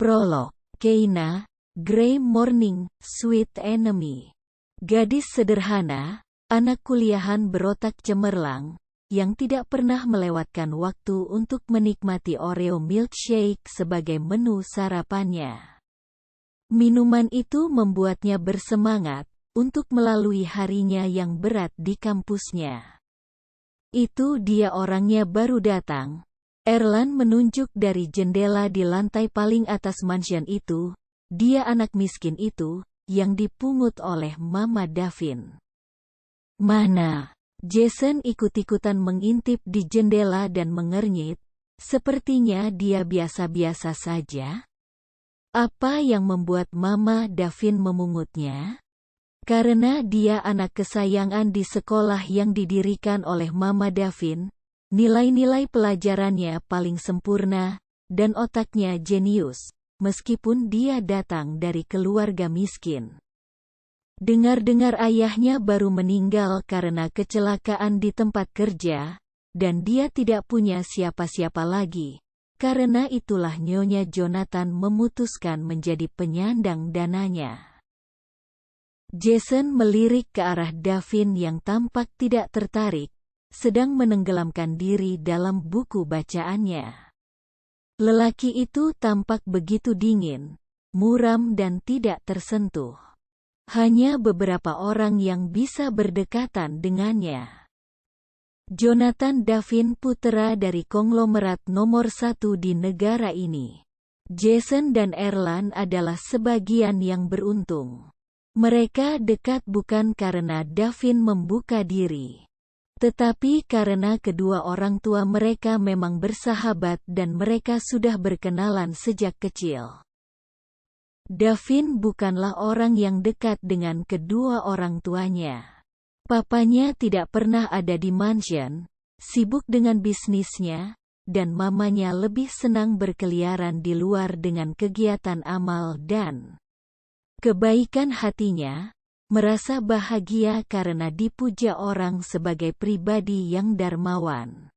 Prolog. Keina, Grey Morning, Sweet Enemy. Gadis sederhana, anak kuliahan berotak cemerlang, yang tidak pernah melewatkan waktu untuk menikmati Oreo milkshake sebagai menu sarapannya. Minuman itu membuatnya bersemangat untuk melalui harinya yang berat di kampusnya. Itu dia orangnya baru datang. Erlan menunjuk dari jendela di lantai paling atas mansion itu. Dia anak miskin itu, yang dipungut oleh Mama Davin. Mana? Jason ikut-ikutan mengintip di jendela dan mengernyit. Sepertinya dia biasa-biasa saja. Apa yang membuat Mama Davin memungutnya? Karena dia anak kesayangan di sekolah yang didirikan oleh Mama Davin. Nilai-nilai pelajarannya paling sempurna, dan otaknya jenius, meskipun dia datang dari keluarga miskin. Dengar-dengar ayahnya baru meninggal karena kecelakaan di tempat kerja, dan dia tidak punya siapa-siapa lagi. Karena itulah Nyonya Jonathan memutuskan menjadi penyandang dananya. Jason melirik ke arah Davin yang tampak tidak tertarik, sedang menenggelamkan diri dalam buku bacaannya. Lelaki itu tampak begitu dingin, muram dan tidak tersentuh. Hanya beberapa orang yang bisa berdekatan dengannya. Jonathan Davin putra dari konglomerat nomor 1 di negara ini. Jason dan Erlan adalah sebagian yang beruntung. Mereka dekat bukan karena Davin membuka diri, tetapi karena kedua orang tua mereka memang bersahabat dan mereka sudah berkenalan sejak kecil. Davin bukanlah orang yang dekat dengan kedua orang tuanya. Papanya tidak pernah ada di mansion, sibuk dengan bisnisnya, dan mamanya lebih senang berkeliaran di luar dengan kegiatan amal dan kebaikan hatinya. Merasa bahagia karena dipuja orang sebagai pribadi yang dermawan.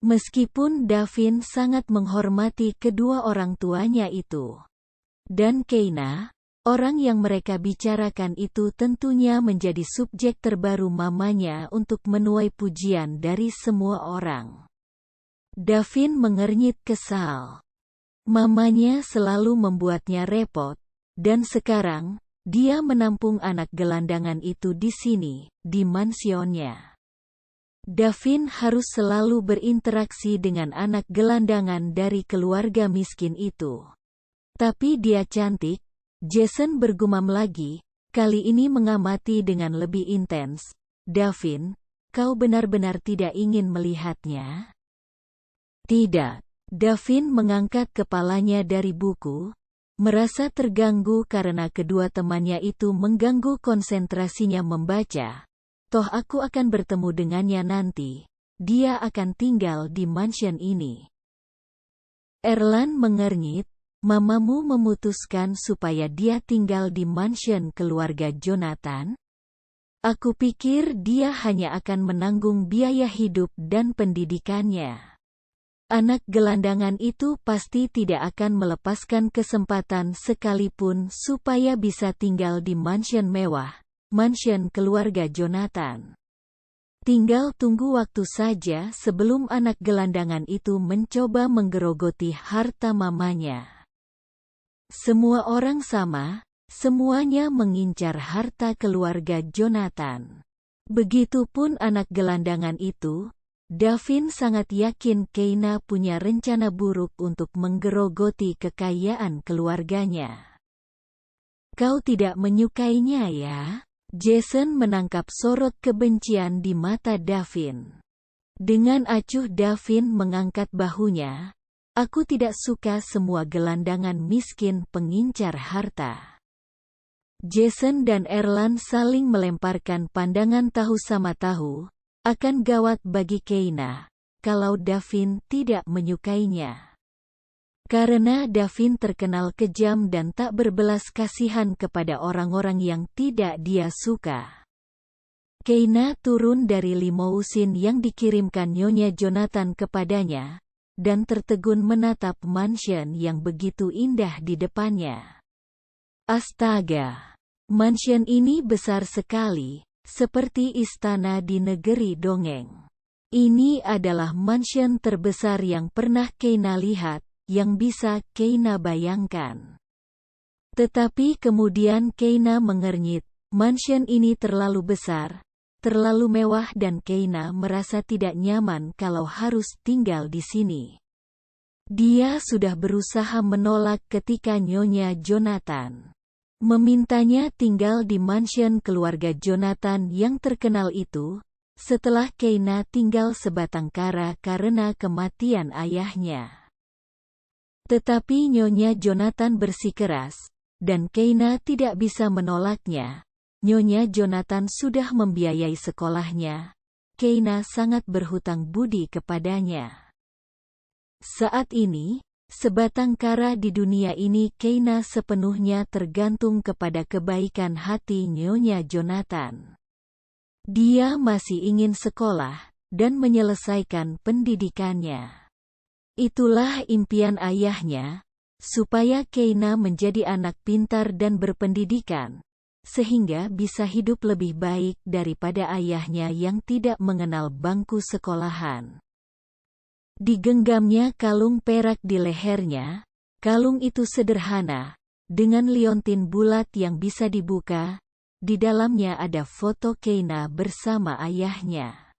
Meskipun Davin sangat menghormati kedua orang tuanya itu. Dan Keina, orang yang mereka bicarakan itu tentunya menjadi subjek terbaru mamanya untuk menuai pujian dari semua orang. Davin mengernyit kesal. Mamanya selalu membuatnya repot, dan sekarang dia menampung anak gelandangan itu di sini, di mansionnya. Davin harus selalu berinteraksi dengan anak gelandangan dari keluarga miskin itu. Tapi dia cantik, Jason bergumam lagi, kali ini mengamati dengan lebih intens. Davin, kau benar-benar tidak ingin melihatnya? Tidak. Davin mengangkat kepalanya dari buku. Merasa terganggu karena kedua temannya itu mengganggu konsentrasinya membaca. Toh aku akan bertemu dengannya nanti. Dia akan tinggal di mansion ini. Erlan mengernyit, mamamu memutuskan supaya dia tinggal di mansion keluarga Jonathan? Aku pikir dia hanya akan menanggung biaya hidup dan pendidikannya. Anak gelandangan itu pasti tidak akan melepaskan kesempatan sekalipun supaya bisa tinggal di mansion mewah, mansion keluarga Jonathan. Tinggal tunggu waktu saja sebelum anak gelandangan itu mencoba menggerogoti harta mamanya. Semua orang sama, semuanya mengincar harta keluarga Jonathan. Begitupun anak gelandangan itu. Davin sangat yakin Keina punya rencana buruk untuk menggerogoti kekayaan keluarganya. Kau tidak menyukainya ya? Jason menangkap sorot kebencian di mata Davin. Dengan acuh Davin mengangkat bahunya. Aku tidak suka semua gelandangan miskin pengincar harta. Jason dan Erlan saling melemparkan pandangan tahu sama tahu. Akan gawat bagi Keina, kalau Davin tidak menyukainya. Karena Davin terkenal kejam dan tak berbelas kasihan kepada orang-orang yang tidak dia suka. Keina turun dari limousin yang dikirimkan Nyonya Jonathan kepadanya, dan tertegun menatap mansion yang begitu indah di depannya. Astaga! Mansion ini besar sekali, seperti istana di negeri dongeng. Ini adalah mansion terbesar yang pernah Keina lihat, yang bisa Keina bayangkan. Tetapi kemudian Keina mengernyit, mansion ini terlalu besar, terlalu mewah dan Keina merasa tidak nyaman kalau harus tinggal di sini. Dia sudah berusaha menolak ketika Nyonya Jonathan memintanya tinggal di mansion keluarga Jonathan yang terkenal itu, setelah Keina tinggal sebatang kara karena kematian ayahnya. Tetapi Nyonya Jonathan bersikeras, dan Keina tidak bisa menolaknya. Nyonya Jonathan sudah membiayai sekolahnya. Keina sangat berhutang budi kepadanya. Saat ini, sebatang kara di dunia ini Keina sepenuhnya tergantung kepada kebaikan hati Nyonya Jonathan. Dia masih ingin sekolah, dan menyelesaikan pendidikannya. Itulah impian ayahnya, supaya Keina menjadi anak pintar dan berpendidikan, sehingga bisa hidup lebih baik daripada ayahnya yang tidak mengenal bangku sekolahan. Digenggamnya kalung perak di lehernya. Kalung itu sederhana, dengan liontin bulat yang bisa dibuka. Di dalamnya ada foto Keina bersama ayahnya.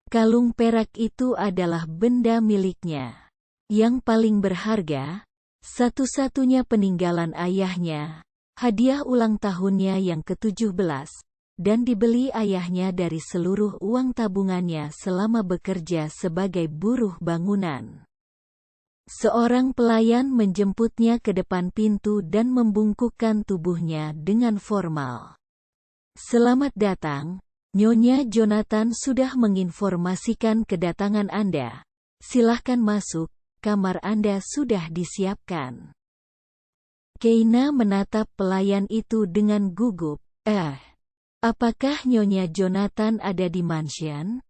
Kalung perak itu adalah benda miliknya yang paling berharga, satu-satunya peninggalan ayahnya, hadiah ulang tahunnya yang ke-17, dan dibeli ayahnya dari seluruh uang tabungannya selama bekerja sebagai buruh bangunan. Seorang pelayan menjemputnya ke depan pintu dan membungkukkan tubuhnya dengan formal. Selamat datang, Nyonya Jonathan sudah menginformasikan kedatangan Anda. Silahkan masuk, kamar Anda sudah disiapkan. Keina menatap pelayan itu dengan gugup. Apakah Nyonya Jonathan ada di mansion?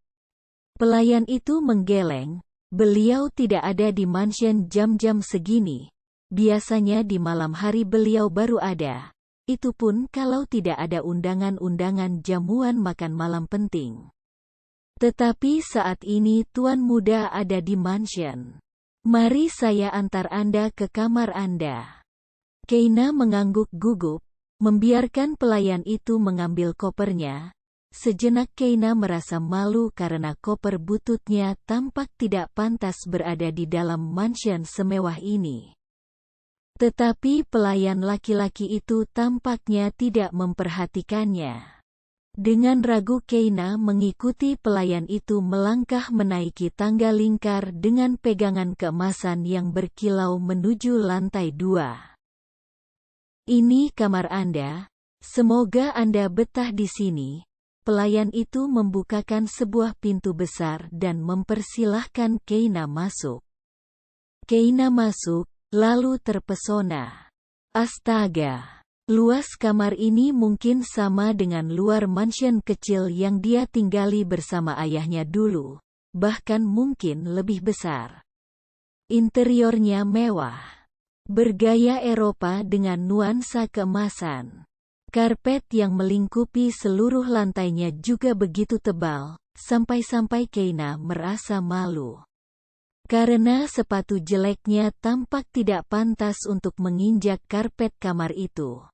Pelayan itu menggeleng. Beliau tidak ada di mansion jam-jam segini. Biasanya di malam hari beliau baru ada. Itu pun kalau tidak ada undangan-undangan jamuan makan malam penting. Tetapi saat ini Tuan Muda ada di mansion. Mari saya antar Anda ke kamar Anda. Keina mengangguk gugup, membiarkan pelayan itu mengambil kopernya. Sejenak Keina merasa malu karena koper bututnya tampak tidak pantas berada di dalam mansion semewah ini. Tetapi pelayan laki-laki itu tampaknya tidak memperhatikannya. Dengan ragu Keina mengikuti pelayan itu melangkah menaiki tangga lingkar dengan pegangan keemasan yang berkilau menuju lantai 2. Ini kamar Anda. Semoga Anda betah di sini. Pelayan itu membukakan sebuah pintu besar dan mempersilahkan Keina masuk. Keina masuk, lalu terpesona. Astaga! Luas kamar ini mungkin sama dengan luar mansion kecil yang dia tinggali bersama ayahnya dulu, bahkan mungkin lebih besar. Interiornya mewah. Bergaya Eropa dengan nuansa keemasan. Karpet yang melingkupi seluruh lantainya juga begitu tebal, sampai-sampai Keina merasa malu. Karena sepatu jeleknya tampak tidak pantas untuk menginjak karpet kamar itu.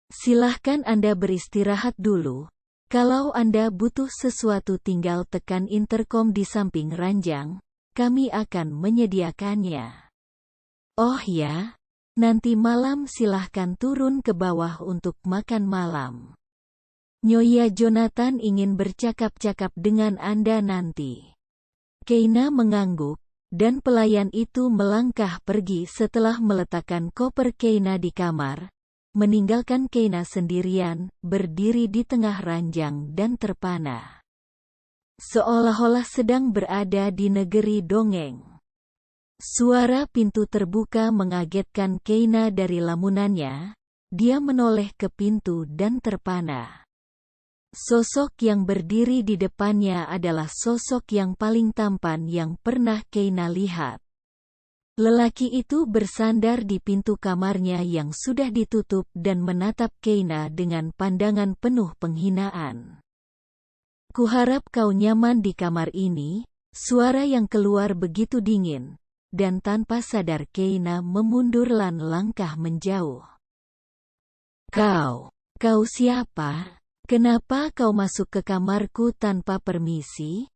Silahkan Anda beristirahat dulu. Kalau Anda butuh sesuatu tinggal tekan intercom di samping ranjang, kami akan menyediakannya. Oh ya, nanti malam silahkan turun ke bawah untuk makan malam. Nyonya Jonathan ingin bercakap-cakap dengan Anda nanti. Keina mengangguk, dan pelayan itu melangkah pergi setelah meletakkan koper Keina di kamar, meninggalkan Keina sendirian, berdiri di tengah ranjang dan terpana. Seolah-olah sedang berada di negeri dongeng. Suara pintu terbuka mengagetkan Keina dari lamunannya. Dia menoleh ke pintu dan terpana. Sosok yang berdiri di depannya adalah sosok yang paling tampan yang pernah Keina lihat. Lelaki itu bersandar di pintu kamarnya yang sudah ditutup dan menatap Keina dengan pandangan penuh penghinaan. "Kuharap kau nyaman di kamar ini." Suara yang keluar begitu dingin, dan tanpa sadar Keina memundurkan langkah menjauh. Kau siapa? Kenapa kau masuk ke kamarku tanpa permisi?"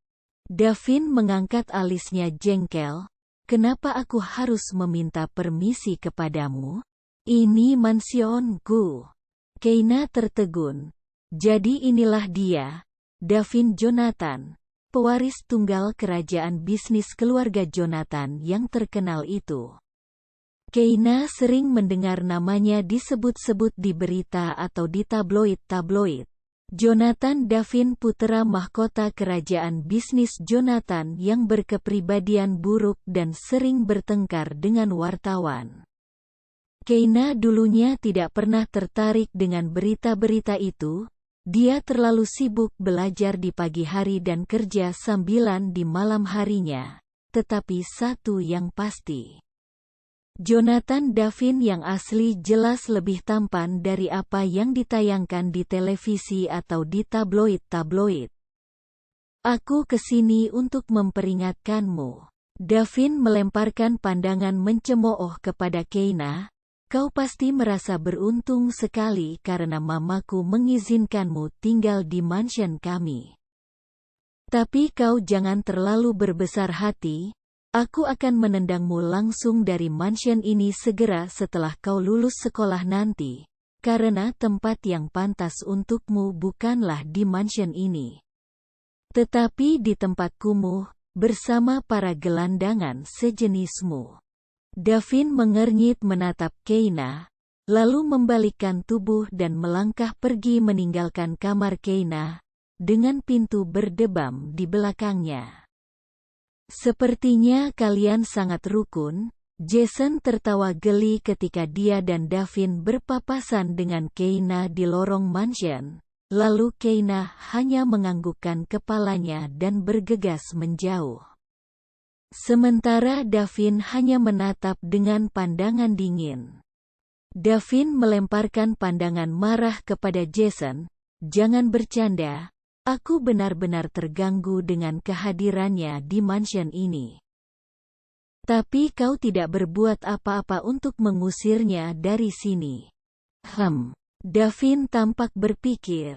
Davin mengangkat alisnya jengkel. "Kenapa aku harus meminta permisi kepadamu? Ini mansionku." Keina tertegun. Jadi inilah dia, Davin Jonathan, pewaris tunggal kerajaan bisnis keluarga Jonathan yang terkenal itu. Keina sering mendengar namanya disebut-sebut di berita atau di tabloid-tabloid. Jonathan Davin, putra mahkota kerajaan bisnis Jonathan yang berkepribadian buruk dan sering bertengkar dengan wartawan. Keina dulunya tidak pernah tertarik dengan berita-berita itu. Dia terlalu sibuk belajar di pagi hari dan kerja sambilan di malam harinya. Tetapi satu yang pasti, Jonathan Davin yang asli jelas lebih tampan dari apa yang ditayangkan di televisi atau di tabloid-tabloid. "Aku kesini untuk memperingatkanmu." Davin melemparkan pandangan mencemooh kepada Keina. "Kau pasti merasa beruntung sekali karena mamaku mengizinkanmu tinggal di mansion kami. Tapi kau jangan terlalu berbesar hati. Aku akan menendangmu langsung dari mansion ini segera setelah kau lulus sekolah nanti, karena tempat yang pantas untukmu bukanlah di mansion ini, tetapi di tempat kumuh, bersama para gelandangan sejenismu." Davin mengernyit menatap Keina, lalu membalikkan tubuh dan melangkah pergi meninggalkan kamar Keina, dengan pintu berdebam di belakangnya. "Sepertinya kalian sangat rukun." Jason tertawa geli ketika dia dan Davin berpapasan dengan Keina di lorong mansion. Lalu Keina hanya menganggukkan kepalanya dan bergegas menjauh. Sementara Davin hanya menatap dengan pandangan dingin. Davin melemparkan pandangan marah kepada Jason. "Jangan bercanda. Aku benar-benar terganggu dengan kehadirannya di mansion ini. Tapi kau tidak berbuat apa-apa untuk mengusirnya dari sini." Davin tampak berpikir.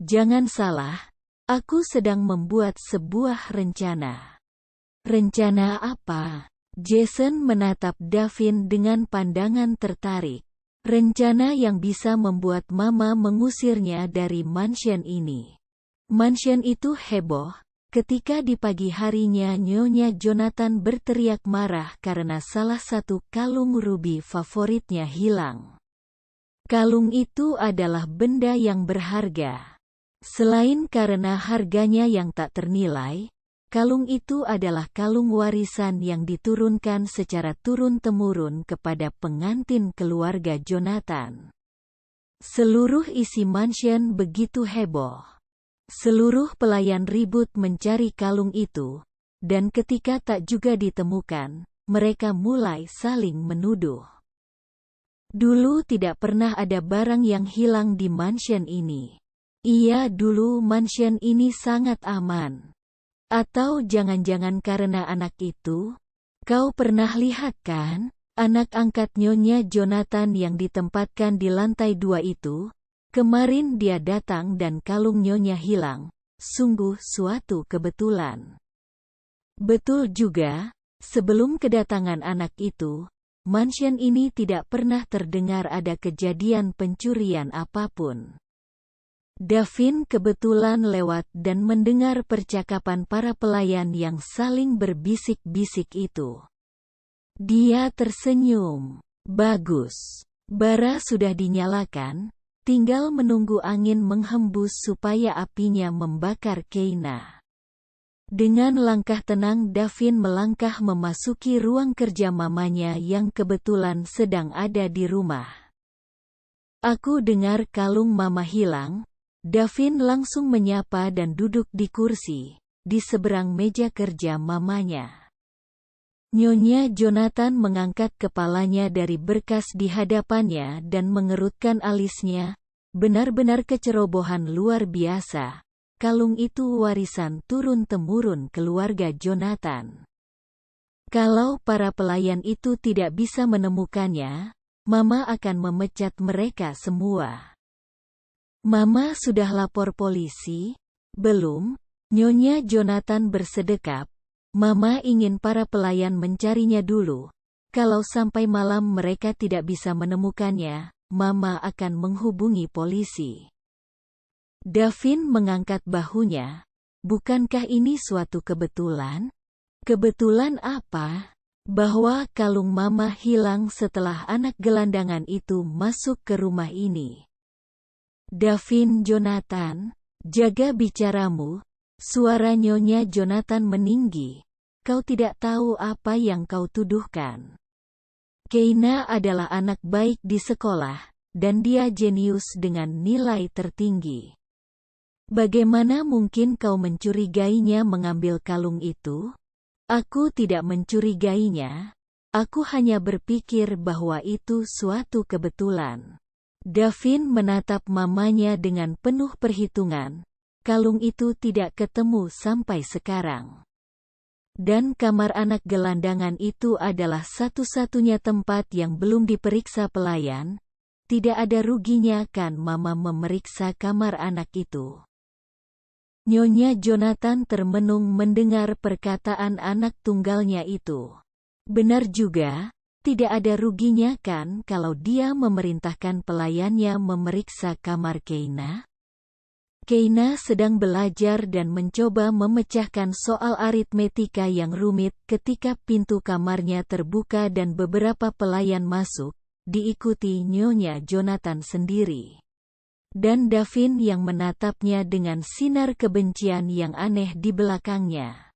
"Jangan salah, aku sedang membuat sebuah rencana." "Rencana apa?" Jason menatap Davin dengan pandangan tertarik. "Rencana yang bisa membuat mama mengusirnya dari mansion ini." Mansion itu heboh ketika di pagi harinya Nyonya Jonathan berteriak marah karena salah satu kalung rubi favoritnya hilang. Kalung itu adalah benda yang berharga. Selain karena harganya yang tak ternilai, kalung itu adalah kalung warisan yang diturunkan secara turun-temurun kepada pengantin keluarga Jonathan. Seluruh isi mansion begitu heboh. Seluruh pelayan ribut mencari kalung itu, dan ketika tak juga ditemukan, mereka mulai saling menuduh. Dulu tidak pernah ada barang yang hilang di mansion ini. Iya, dulu mansion ini sangat aman. Atau jangan-jangan karena anak itu? Kau pernah lihat kan, anak angkat Nyonya Jonathan yang ditempatkan di lantai 2 itu? Kemarin dia datang dan kalung Nyonya hilang. Sungguh suatu kebetulan. Betul juga, sebelum kedatangan anak itu, mansion ini tidak pernah terdengar ada kejadian pencurian apapun. Davin kebetulan lewat dan mendengar percakapan para pelayan yang saling berbisik-bisik itu. Dia tersenyum. Bagus. Bara sudah dinyalakan. Tinggal menunggu angin menghembus supaya apinya membakar Keina. Dengan langkah tenang Davin melangkah memasuki ruang kerja mamanya yang kebetulan sedang ada di rumah. "Aku dengar kalung mama hilang." Davin langsung menyapa dan duduk di kursi, di seberang meja kerja mamanya. Nyonya Jonathan mengangkat kepalanya dari berkas di hadapannya dan mengerutkan alisnya. Benar-benar kecerobohan luar biasa. Kalung itu warisan turun-temurun keluarga Jonathan. Kalau para pelayan itu tidak bisa menemukannya, Mama akan memecat mereka semua. Mama sudah lapor polisi? Belum, Nyonya Jonathan bersedekap. Mama ingin para pelayan mencarinya dulu. Kalau sampai malam mereka tidak bisa menemukannya, Mama akan menghubungi polisi. Davin mengangkat bahunya. Bukankah ini suatu kebetulan? Kebetulan apa? Bahwa kalung Mama hilang setelah anak gelandangan itu masuk ke rumah ini. Davin Jonathan, jaga bicaramu. Suara Nyonya Jonathan meninggi. Kau tidak tahu apa yang kau tuduhkan. Keina adalah anak baik di sekolah, dan dia jenius dengan nilai tertinggi. Bagaimana mungkin kau mencurigainya mengambil kalung itu? Aku tidak mencurigainya. Aku hanya berpikir bahwa itu suatu kebetulan. Davin menatap mamanya dengan penuh perhitungan. Kalung itu tidak ketemu sampai sekarang. Dan kamar anak gelandangan itu adalah satu-satunya tempat yang belum diperiksa pelayan. Tidak ada ruginya kan Mama memeriksa kamar anak itu. Nyonya Jonathan termenung mendengar perkataan anak tunggalnya itu. Benar juga. Tidak ada ruginya kan kalau dia memerintahkan pelayannya memeriksa kamar Keina? Keina sedang belajar dan mencoba memecahkan soal aritmetika yang rumit ketika pintu kamarnya terbuka dan beberapa pelayan masuk, diikuti Nyonya Jonathan sendiri. Dan Davin yang menatapnya dengan sinar kebencian yang aneh di belakangnya.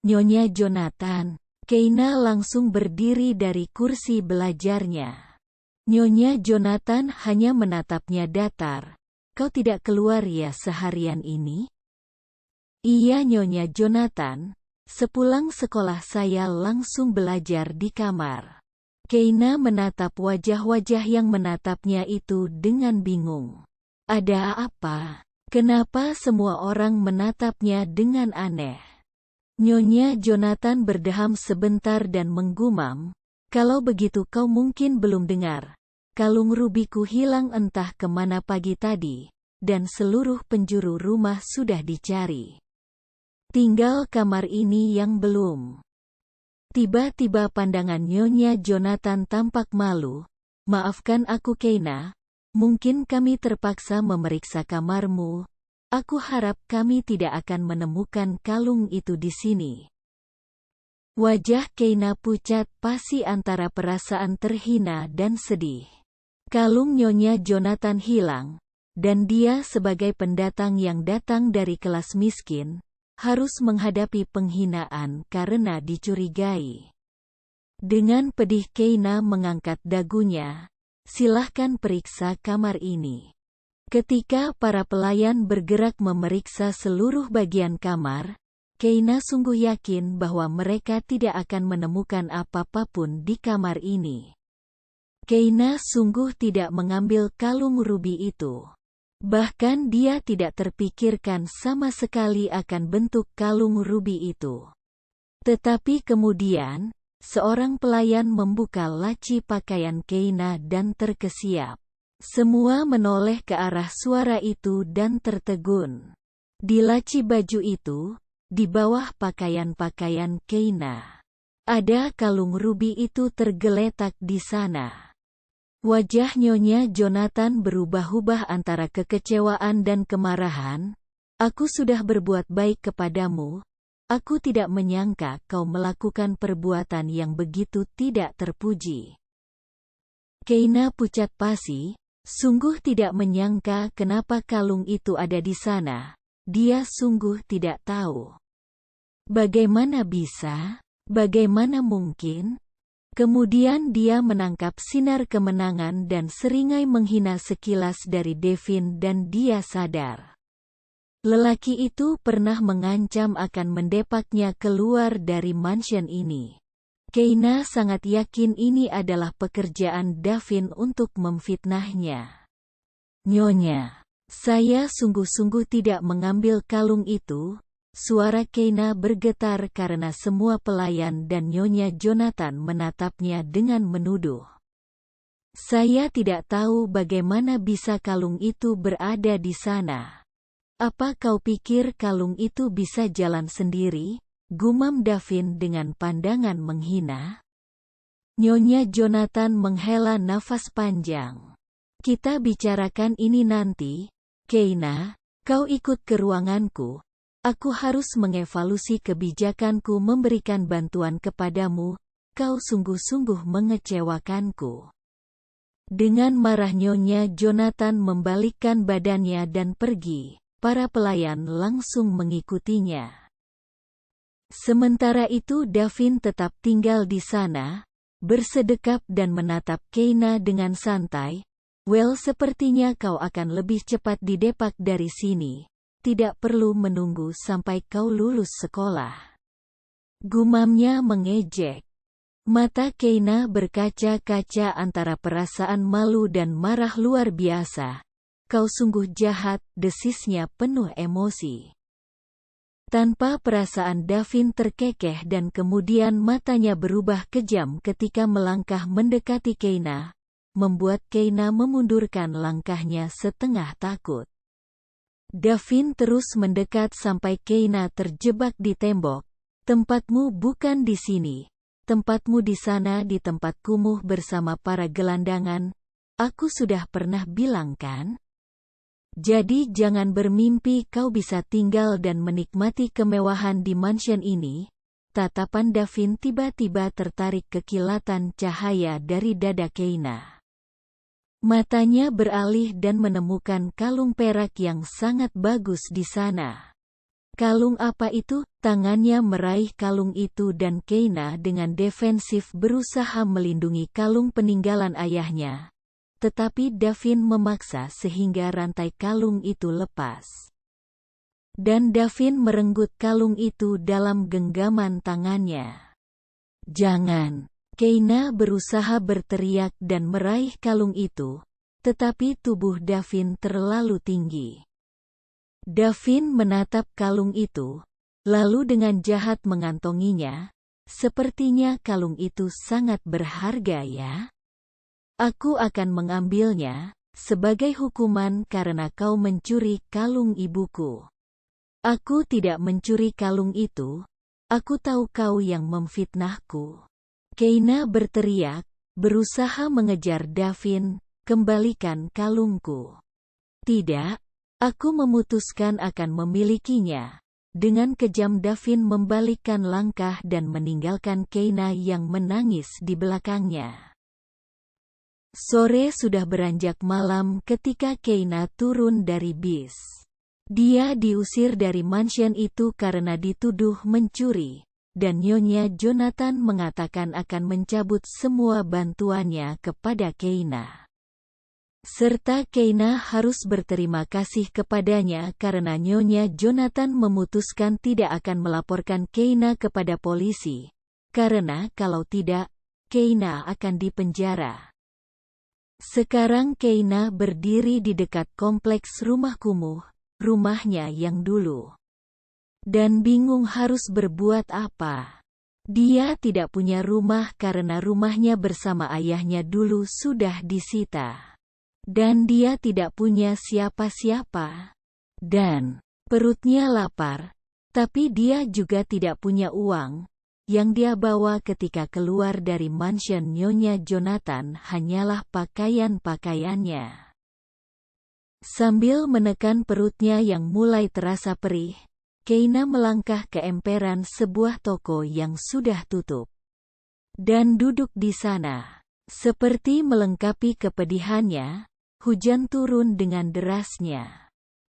Nyonya Jonathan. Keina langsung berdiri dari kursi belajarnya. Nyonya Jonathan hanya menatapnya datar. Kau tidak keluar ya seharian ini? Iya Nyonya Jonathan. Sepulang sekolah saya langsung belajar di kamar. Keina menatap wajah-wajah yang menatapnya itu dengan bingung. Ada apa? Kenapa semua orang menatapnya dengan aneh? Nyonya Jonathan berdeham sebentar dan menggumam, kalau begitu kau mungkin belum dengar. Kalung rubiku hilang entah kemana pagi tadi, dan seluruh penjuru rumah sudah dicari. Tinggal kamar ini yang belum. Tiba-tiba pandangan Nyonya Jonathan tampak malu. Maafkan aku Keina, mungkin kami terpaksa memeriksa kamarmu. Aku harap kami tidak akan menemukan kalung itu di sini. Wajah Keina pucat pasi antara perasaan terhina dan sedih. Kalung Nyonya Jonathan hilang, dan dia sebagai pendatang yang datang dari kelas miskin, harus menghadapi penghinaan karena dicurigai. Dengan pedih Keina mengangkat dagunya, silahkan periksa kamar ini. Ketika para pelayan bergerak memeriksa seluruh bagian kamar, Keina sungguh yakin bahwa mereka tidak akan menemukan apa-apapun di kamar ini. Keina sungguh tidak mengambil kalung rubi itu. Bahkan dia tidak terpikirkan sama sekali akan bentuk kalung rubi itu. Tetapi kemudian, seorang pelayan membuka laci pakaian Keina dan terkesiap. Semua menoleh ke arah suara itu dan tertegun. Di laci baju itu, di bawah pakaian-pakaian Keina, ada kalung rubi itu tergeletak di sana. Wajah Nyonya Jonathan berubah-ubah antara kekecewaan dan kemarahan. Aku sudah berbuat baik kepadamu. Aku tidak menyangka kau melakukan perbuatan yang begitu tidak terpuji. Keina pucat pasi. Sungguh tidak menyangka kenapa kalung itu ada di sana. Dia sungguh tidak tahu. Bagaimana bisa? Bagaimana mungkin? Kemudian dia menangkap sinar kemenangan dan seringai menghina sekilas dari Devin dan dia sadar. Lelaki itu pernah mengancam akan mendepaknya keluar dari mansion ini. Keina sangat yakin ini adalah pekerjaan Devin untuk memfitnahnya. Nyonya, saya sungguh-sungguh tidak mengambil kalung itu. Suara Keina bergetar karena semua pelayan dan Nyonya Jonathan menatapnya dengan menuduh. Saya tidak tahu bagaimana bisa kalung itu berada di sana. Apa kau pikir kalung itu bisa jalan sendiri? Gumam Devin dengan pandangan menghina. Nyonya Jonathan menghela nafas panjang. Kita bicarakan ini nanti. Keina, kau ikut ke ruanganku. Aku harus mengevaluasi kebijakanku memberikan bantuan kepadamu, kau sungguh-sungguh mengecewakanku. Dengan marah Nyonya Jonathan membalikkan badannya dan pergi, para pelayan langsung mengikutinya. Sementara itu Devin tetap tinggal di sana, bersedekap dan menatap Keina dengan santai. Well, sepertinya kau akan lebih cepat didepak dari sini. Tidak perlu menunggu sampai kau lulus sekolah. Gumamnya mengejek. Mata Keina berkaca-kaca antara perasaan malu dan marah luar biasa. Kau sungguh jahat, desisnya penuh emosi. Tanpa perasaan Devin terkekeh dan kemudian matanya berubah kejam ketika melangkah mendekati Keina, membuat Keina memundurkan langkahnya setengah takut. Devin terus mendekat sampai Keina terjebak di tembok. Tempatmu bukan di sini. Tempatmu di sana di tempat kumuh bersama para gelandangan. Aku sudah pernah bilang kan? Jadi jangan bermimpi kau bisa tinggal dan menikmati kemewahan di mansion ini. Tatapan Devin tiba-tiba tertarik ke kilatan cahaya dari dada Keina. Matanya beralih dan menemukan kalung perak yang sangat bagus di sana. Kalung apa itu? Tangannya meraih kalung itu dan Keina dengan defensif berusaha melindungi kalung peninggalan ayahnya. Tetapi Devin memaksa sehingga rantai kalung itu lepas. Dan Devin merenggut kalung itu dalam genggaman tangannya. Jangan! Keina berusaha berteriak dan meraih kalung itu, tetapi tubuh Devin terlalu tinggi. Devin menatap kalung itu, lalu dengan jahat mengantonginya. Sepertinya kalung itu sangat berharga ya. Aku akan mengambilnya, sebagai hukuman karena kau mencuri kalung ibuku. Aku tidak mencuri kalung itu, aku tahu kau yang memfitnahku. Keina berteriak, berusaha mengejar Devin, kembalikan kalungku. Tidak, aku memutuskan akan memilikinya. Dengan kejam Devin membalikkan langkah dan meninggalkan Keina yang menangis di belakangnya. Sore sudah beranjak malam ketika Keina turun dari bis. Dia diusir dari mansion itu karena dituduh mencuri. Dan Nyonya Jonathan mengatakan akan mencabut semua bantuannya kepada Keina. Serta Keina harus berterima kasih kepadanya karena Nyonya Jonathan memutuskan tidak akan melaporkan Keina kepada polisi. Karena kalau tidak, Keina akan dipenjara. Sekarang Keina berdiri di dekat kompleks rumah kumuh, rumahnya yang dulu. Dan bingung harus berbuat apa. Dia tidak punya rumah karena rumahnya bersama ayahnya dulu sudah disita. Dan dia tidak punya siapa-siapa. Dan perutnya lapar, tapi dia juga tidak punya uang. Yang dia bawa ketika keluar dari mansion Nyonya Jonathan hanyalah pakaian-pakaiannya. Sambil menekan perutnya yang mulai terasa perih, Keina melangkah ke emperan sebuah toko yang sudah tutup. Dan duduk di sana. Seperti melengkapi kepedihannya, hujan turun dengan derasnya.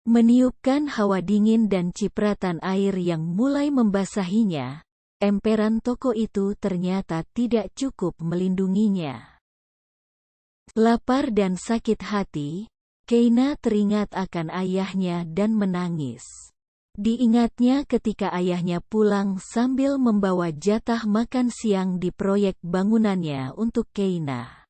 Meniupkan hawa dingin dan cipratan air yang mulai membasahinya, emperan toko itu ternyata tidak cukup melindunginya. Lapar dan sakit hati, Keina teringat akan ayahnya dan menangis. Diingatnya ketika ayahnya pulang sambil membawa jatah makan siang di proyek bangunannya untuk Keina.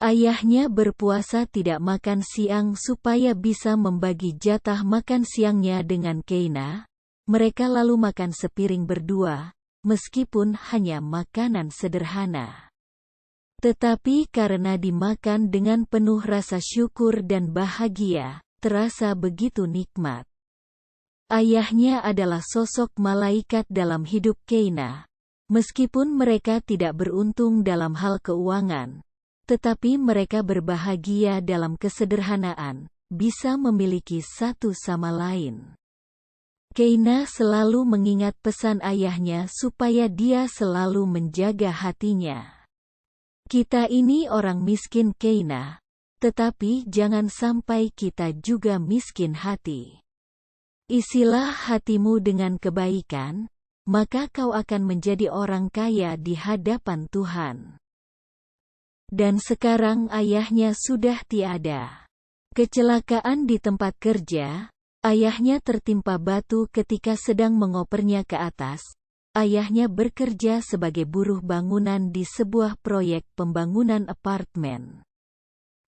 Ayahnya berpuasa tidak makan siang supaya bisa membagi jatah makan siangnya dengan Keina. Mereka lalu makan sepiring berdua, meskipun hanya makanan sederhana. Tetapi karena dimakan dengan penuh rasa syukur dan bahagia, terasa begitu nikmat. Ayahnya adalah sosok malaikat dalam hidup Keina. Meskipun mereka tidak beruntung dalam hal keuangan, tetapi mereka berbahagia dalam kesederhanaan, bisa memiliki satu sama lain. Keina selalu mengingat pesan ayahnya supaya dia selalu menjaga hatinya. Kita ini orang miskin Keina, tetapi jangan sampai kita juga miskin hati. Isilah hatimu dengan kebaikan, maka kau akan menjadi orang kaya di hadapan Tuhan. Dan sekarang ayahnya sudah tiada. Kecelakaan di tempat kerja, ayahnya tertimpa batu ketika sedang mengopernya ke atas. Ayahnya bekerja sebagai buruh bangunan di sebuah proyek pembangunan apartemen.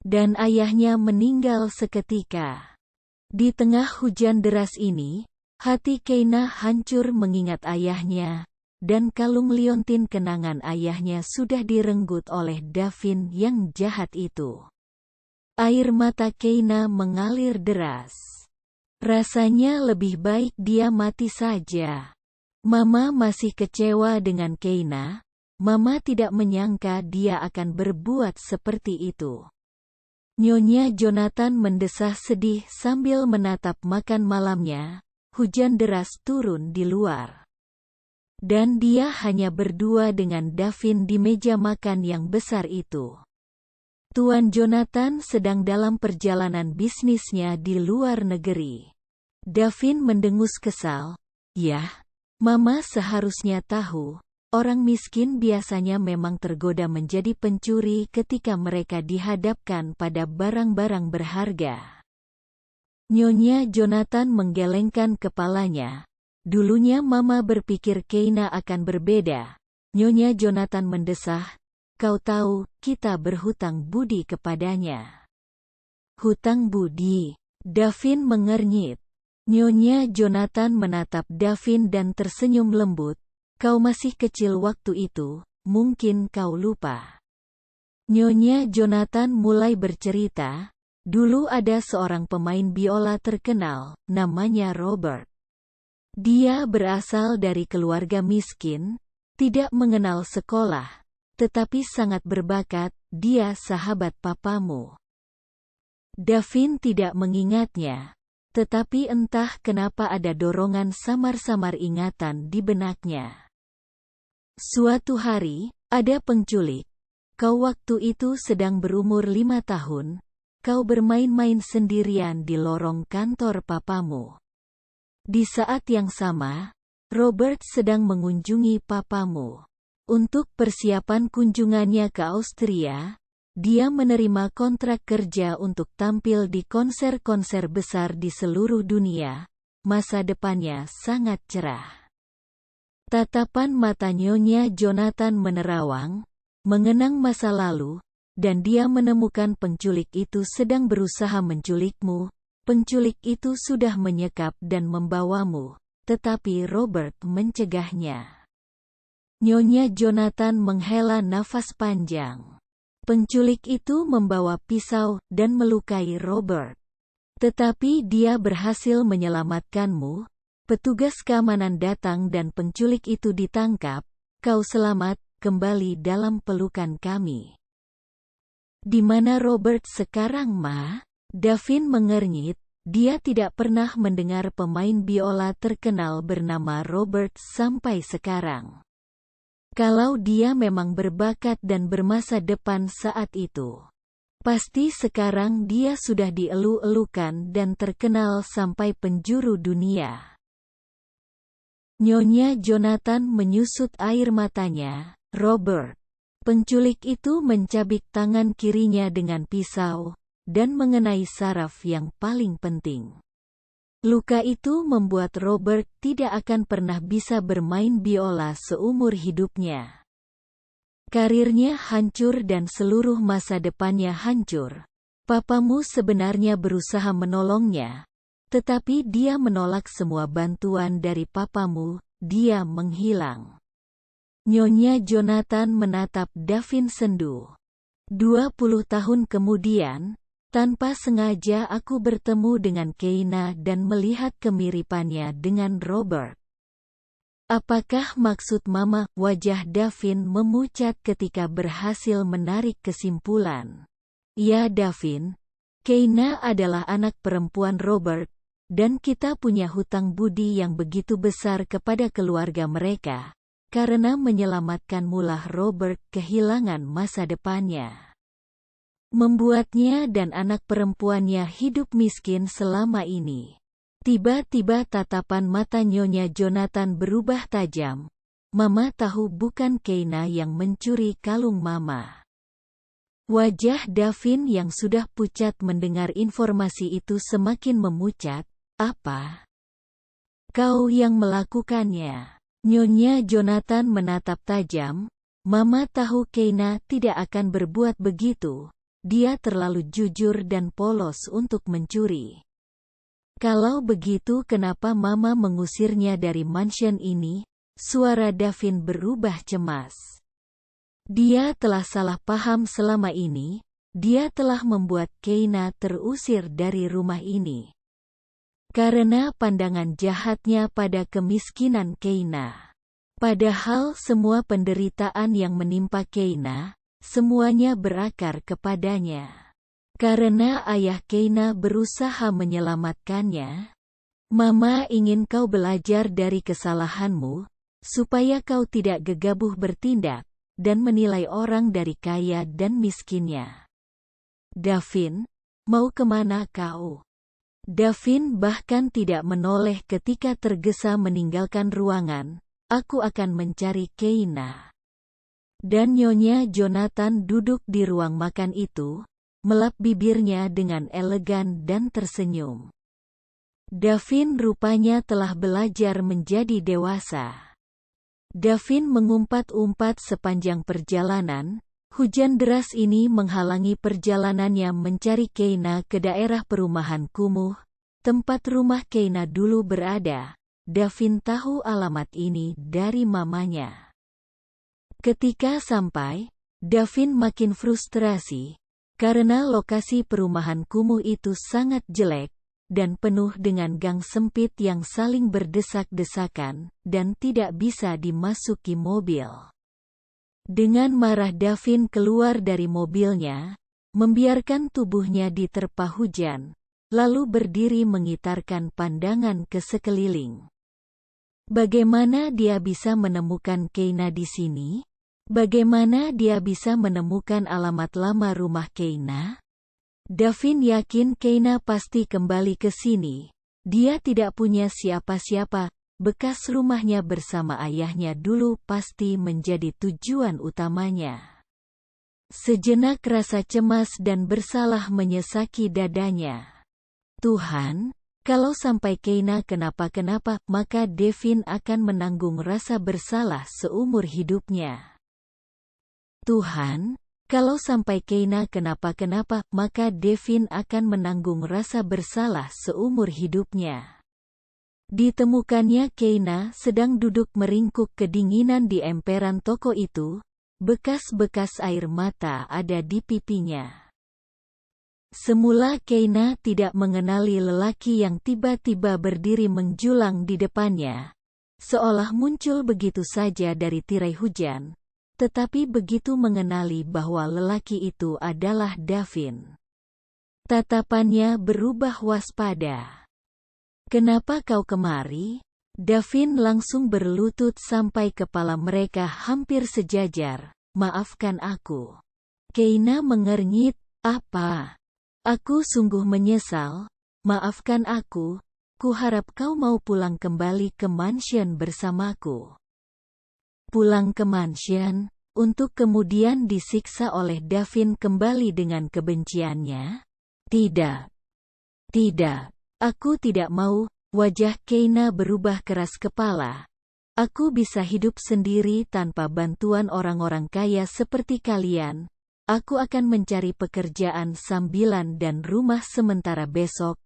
Dan ayahnya meninggal seketika. Di tengah hujan deras ini, hati Keina hancur mengingat ayahnya, dan kalung liontin kenangan ayahnya sudah direnggut oleh Davin yang jahat itu. Air mata Keina mengalir deras. Rasanya lebih baik dia mati saja. Mama masih kecewa dengan Keina. Mama tidak menyangka dia akan berbuat seperti itu. Nyonya Jonathan mendesah sedih sambil menatap makan malamnya. Hujan deras turun di luar. Dan dia hanya berdua dengan Davin di meja makan yang besar itu. Tuan Jonathan sedang dalam perjalanan bisnisnya di luar negeri. Davin mendengus kesal. Yah, Mama seharusnya tahu. Orang miskin biasanya memang tergoda menjadi pencuri ketika mereka dihadapkan pada barang-barang berharga. Nyonya Jonathan menggelengkan kepalanya. Dulunya Mama berpikir Keina akan berbeda. Nyonya Jonathan mendesah, kau tahu, kita berhutang budi kepadanya. Hutang budi? Davin mengernyit. Nyonya Jonathan menatap Davin dan tersenyum lembut. Kau masih kecil waktu itu, mungkin kau lupa. Nyonya Jonathan mulai bercerita, dulu ada seorang pemain biola terkenal, namanya Robert. Dia berasal dari keluarga miskin, tidak mengenal sekolah, tetapi sangat berbakat, dia sahabat papamu. Davin tidak mengingatnya, tetapi entah kenapa ada dorongan samar-samar ingatan di benaknya. Suatu hari, ada penculik. Kau waktu itu sedang berumur 5 tahun. Kau bermain-main sendirian di lorong kantor papamu. Di saat yang sama, Robert sedang mengunjungi papamu. Untuk persiapan kunjungannya ke Austria, dia menerima kontrak kerja untuk tampil di konser-konser besar di seluruh dunia. Masa depannya sangat cerah. Tatapan mata Nyonya Jonathan menerawang, mengenang masa lalu, dan dia menemukan penculik itu sedang berusaha menculikmu. Penculik itu sudah menyekap dan membawamu, tetapi Robert mencegahnya. Nyonya Jonathan menghela nafas panjang. Penculik itu membawa pisau dan melukai Robert. Tetapi dia berhasil menyelamatkanmu. Petugas keamanan datang dan penculik itu ditangkap. Kau selamat, kembali dalam pelukan kami. Di mana Robert sekarang, Ma? Davin mengernyit. Dia tidak pernah mendengar pemain biola terkenal bernama Robert sampai sekarang. Kalau dia memang berbakat dan bermasa depan saat itu, pasti sekarang dia sudah dielu-elukan dan terkenal sampai penjuru dunia. Nyonya Jonathan menyusut air matanya. Robert. Penculik itu mencabik tangan kirinya dengan pisau, dan mengenai saraf yang paling penting. Luka itu membuat Robert tidak akan pernah bisa bermain biola seumur hidupnya. Karirnya hancur dan seluruh masa depannya hancur. Papamu sebenarnya berusaha menolongnya, tetapi dia menolak semua bantuan dari papamu. Dia menghilang. Nyonya Jonathan menatap Davin sendu. 20 tahun kemudian, tanpa sengaja aku bertemu dengan Keina dan melihat kemiripannya dengan Robert. Apakah maksud Mama? Wajah Davin memucat ketika berhasil menarik kesimpulan. Ya Davin, Keina adalah anak perempuan Robert, dan kita punya hutang budi yang begitu besar kepada keluarga mereka, karena menyelamatkan mulah Robert kehilangan masa depannya. Membuatnya dan anak perempuannya hidup miskin selama ini. Tiba-tiba tatapan mata Nyonya Jonathan berubah tajam. Mama tahu bukan Keina yang mencuri kalung Mama. Wajah Davin yang sudah pucat mendengar informasi itu semakin memucat. Apa? Kau yang melakukannya? Nyonya Jonathan menatap tajam. Mama tahu Keina tidak akan berbuat begitu. Dia terlalu jujur dan polos untuk mencuri. Kalau begitu kenapa Mama mengusirnya dari mansion ini? Suara Davin berubah cemas. Dia telah salah paham selama ini. Dia telah membuat Keina terusir dari rumah ini. Karena pandangan jahatnya pada kemiskinan Keina. Padahal semua penderitaan yang menimpa Keina, semuanya berakar kepadanya. Karena ayah Keina berusaha menyelamatkannya. Mama ingin kau belajar dari kesalahanmu, supaya kau tidak gegabah bertindak, dan menilai orang dari kaya dan miskinnya. Davin, mau kemana kau? Davin bahkan tidak menoleh ketika tergesa meninggalkan ruangan. Aku akan mencari Keina. Dan Nyonya Jonathan duduk di ruang makan itu, melap bibirnya dengan elegan dan tersenyum. Davin rupanya telah belajar menjadi dewasa. Davin mengumpat-umpat sepanjang perjalanan. Hujan deras ini menghalangi perjalanannya mencari Keina ke daerah perumahan kumuh, tempat rumah Keina dulu berada. Davin tahu alamat ini dari mamanya. Ketika sampai, Davin makin frustrasi, karena lokasi perumahan kumuh itu sangat jelek, dan penuh dengan gang sempit yang saling berdesak-desakan, dan tidak bisa dimasuki mobil. Dengan marah Davin keluar dari mobilnya, membiarkan tubuhnya diterpa hujan, lalu berdiri mengitarkan pandangan ke sekeliling. Bagaimana dia bisa menemukan Keina di sini? Bagaimana dia bisa menemukan alamat lama rumah Keina? Davin yakin Keina pasti kembali ke sini. Dia tidak punya siapa-siapa. Bekas rumahnya bersama ayahnya dulu pasti menjadi tujuan utamanya. Sejenak rasa cemas dan bersalah menyesaki dadanya. Tuhan, kalau sampai Keina kenapa-kenapa, maka Davin akan menanggung rasa bersalah seumur hidupnya. Tuhan, kalau sampai Keina kenapa-kenapa, maka Davin akan menanggung rasa bersalah seumur hidupnya. Ditemukannya Keina sedang duduk meringkuk kedinginan di emperan toko itu, bekas-bekas air mata ada di pipinya. Semula Keina tidak mengenali lelaki yang tiba-tiba berdiri menjulang di depannya, seolah muncul begitu saja dari tirai hujan, tetapi begitu mengenali bahwa lelaki itu adalah Davin. Tatapannya berubah waspada. Kenapa kau kemari? Davin langsung berlutut sampai kepala mereka hampir sejajar. Maafkan aku. Keina mengernyit, apa? Aku sungguh menyesal. Maafkan aku. Kuharap kau mau pulang kembali ke mansion bersamaku. Pulang ke mansion, untuk kemudian disiksa oleh Davin kembali dengan kebenciannya? Tidak. Tidak. Aku tidak mau. Wajah Keina berubah keras kepala. Aku bisa hidup sendiri tanpa bantuan orang-orang kaya seperti kalian. Aku akan mencari pekerjaan sambilan dan rumah sementara besok.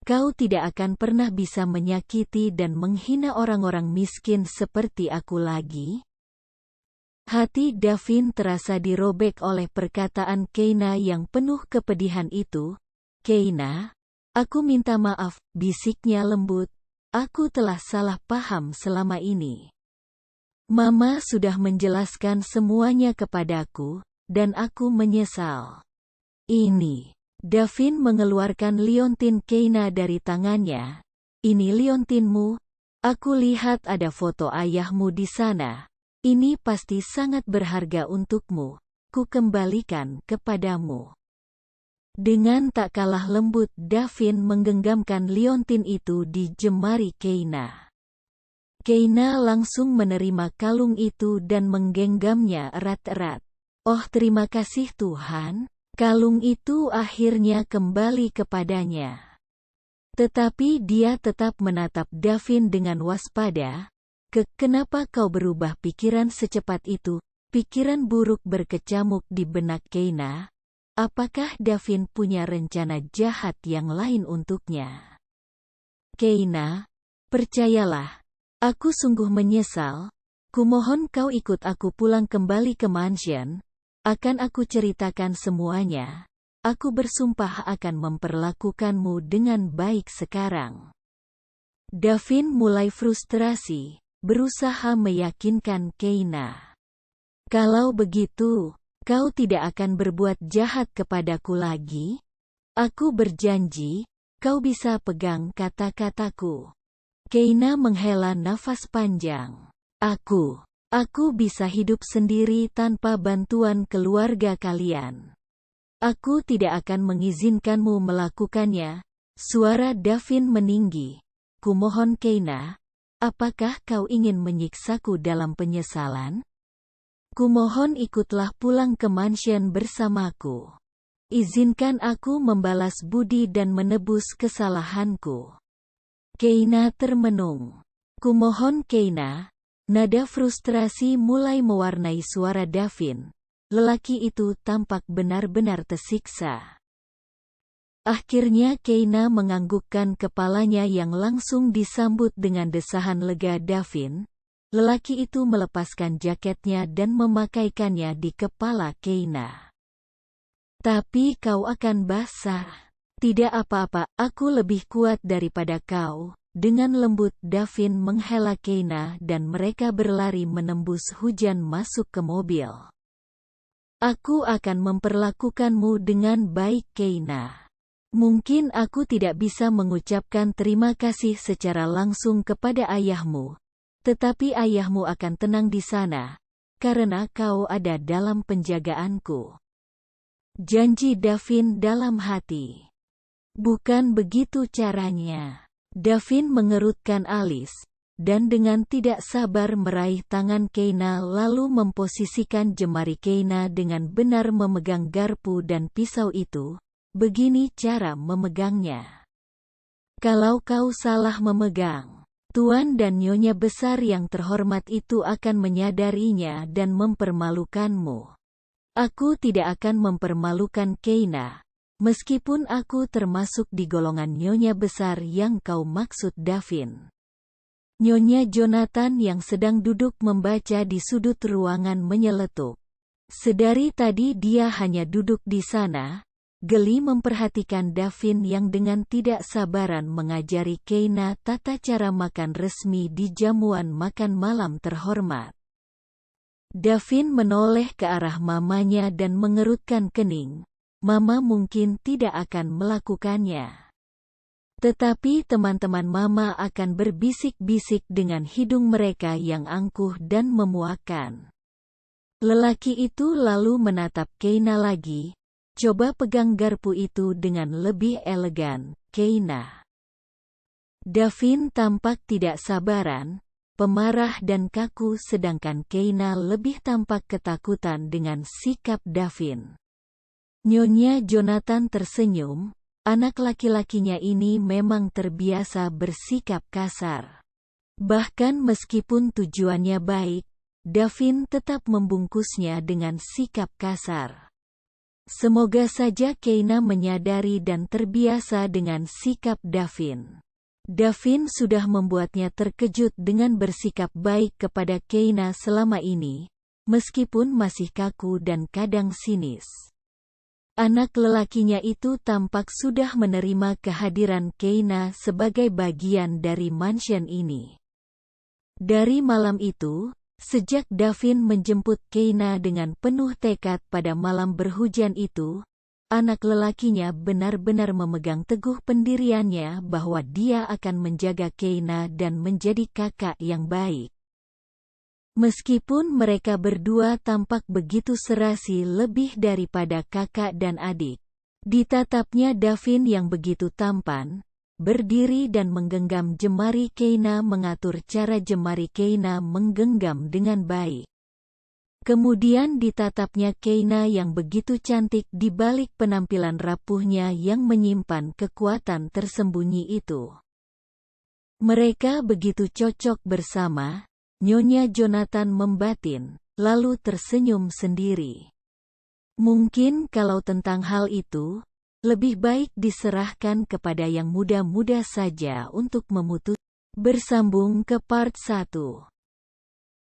Kau tidak akan pernah bisa menyakiti dan menghina orang-orang miskin seperti aku lagi. Hati Davin terasa dirobek oleh perkataan Keina yang penuh kepedihan itu. Keina, aku minta maaf, bisiknya lembut. Aku telah salah paham selama ini. Mama sudah menjelaskan semuanya kepadaku, dan aku menyesal. Ini. Davin mengeluarkan liontin Keina dari tangannya. Ini liontinmu. Aku lihat ada foto ayahmu di sana. Ini pasti sangat berharga untukmu. Ku kembalikan kepadamu. Dengan tak kalah lembut Davin menggenggamkan liontin itu di jemari Keina. Keina langsung menerima kalung itu dan menggenggamnya erat-erat. Oh, terima kasih Tuhan, kalung itu akhirnya kembali kepadanya. Tetapi dia tetap menatap Davin dengan waspada. Kenapa kau berubah pikiran secepat itu? Pikiran buruk berkecamuk di benak Keina. Apakah Davin punya rencana jahat yang lain untuknya? Keina, percayalah, aku sungguh menyesal. Kumohon kau ikut aku pulang kembali ke mansion. Akan aku ceritakan semuanya. Aku bersumpah akan memperlakukanmu dengan baik sekarang. Davin mulai frustrasi, berusaha meyakinkan Keina. Kalau begitu, kau tidak akan berbuat jahat kepadaku lagi? Aku berjanji, kau bisa pegang kata-kataku. Keina menghela nafas panjang. Aku bisa hidup sendiri tanpa bantuan keluarga kalian. Aku tidak akan mengizinkanmu melakukannya. Suara Davin meninggi. Kumohon Keina, apakah kau ingin menyiksaku dalam penyesalan? Kumohon ikutlah pulang ke mansion bersamaku. Izinkan aku membalas budi dan menebus kesalahanku. Keina termenung. Kumohon Keina. Nada frustrasi mulai mewarnai suara Davin. Lelaki itu tampak benar-benar tersiksa. Akhirnya Keina menganggukkan kepalanya yang langsung disambut dengan desahan lega Davin. Lelaki itu melepaskan jaketnya dan memakaikannya di kepala Keina. Tapi kau akan basah. Tidak apa-apa, aku lebih kuat daripada kau. Dengan lembut Davin menghela Keina dan mereka berlari menembus hujan masuk ke mobil. Aku akan memperlakukanmu dengan baik Keina. Mungkin aku tidak bisa mengucapkan terima kasih secara langsung kepada ayahmu. Tetapi ayahmu akan tenang di sana, karena kau ada dalam penjagaanku. Janji Davin dalam hati. Bukan begitu caranya. Davin mengerutkan alis, dan dengan tidak sabar meraih tangan Keina lalu memposisikan jemari Keina dengan benar memegang garpu dan pisau itu. Begini cara memegangnya. Kalau kau salah memegang, Tuan dan Nyonya besar yang terhormat itu akan menyadarinya dan mempermalukanmu. Aku tidak akan mempermalukan Keina, meskipun aku termasuk di golongan Nyonya besar yang kau maksud Davin. Nyonya Jonathan yang sedang duduk membaca di sudut ruangan menyeletuk. Sedari tadi dia hanya duduk di sana, geli memperhatikan Davin yang dengan tidak sabaran mengajari Keina tata cara makan resmi di jamuan makan malam terhormat. Davin menoleh ke arah mamanya dan mengerutkan kening. Mama mungkin tidak akan melakukannya. Tetapi teman-teman mama akan berbisik-bisik dengan hidung mereka yang angkuh dan memuakan. Lelaki itu lalu menatap Keina lagi. Coba pegang garpu itu dengan lebih elegan, Keina. Davin tampak tidak sabaran, pemarah dan kaku sedangkan Keina lebih tampak ketakutan dengan sikap Davin. Nyonya Jonathan tersenyum, anak laki-lakinya ini memang terbiasa bersikap kasar. Bahkan meskipun tujuannya baik, Davin tetap membungkusnya dengan sikap kasar. Semoga saja Keina menyadari dan terbiasa dengan sikap Davin. Davin sudah membuatnya terkejut dengan bersikap baik kepada Keina selama ini, meskipun masih kaku dan kadang sinis. Anak lelakinya itu tampak sudah menerima kehadiran Keina sebagai bagian dari mansion ini. Dari malam itu, sejak Davin menjemput Keina dengan penuh tekad pada malam berhujan itu, anak lelakinya benar-benar memegang teguh pendiriannya bahwa dia akan menjaga Keina dan menjadi kakak yang baik. Meskipun mereka berdua tampak begitu serasi lebih daripada kakak dan adik, ditatapnya Davin yang begitu tampan, berdiri dan menggenggam jemari Keina mengatur cara jemari Keina menggenggam dengan baik. Kemudian ditatapnya Keina yang begitu cantik di balik penampilan rapuhnya yang menyimpan kekuatan tersembunyi itu. Mereka begitu cocok bersama, Nyonya Jonathan membatin, lalu tersenyum sendiri. Mungkin kalau tentang hal itu, lebih baik diserahkan kepada yang muda-muda saja untuk memutus. Bersambung ke part 1.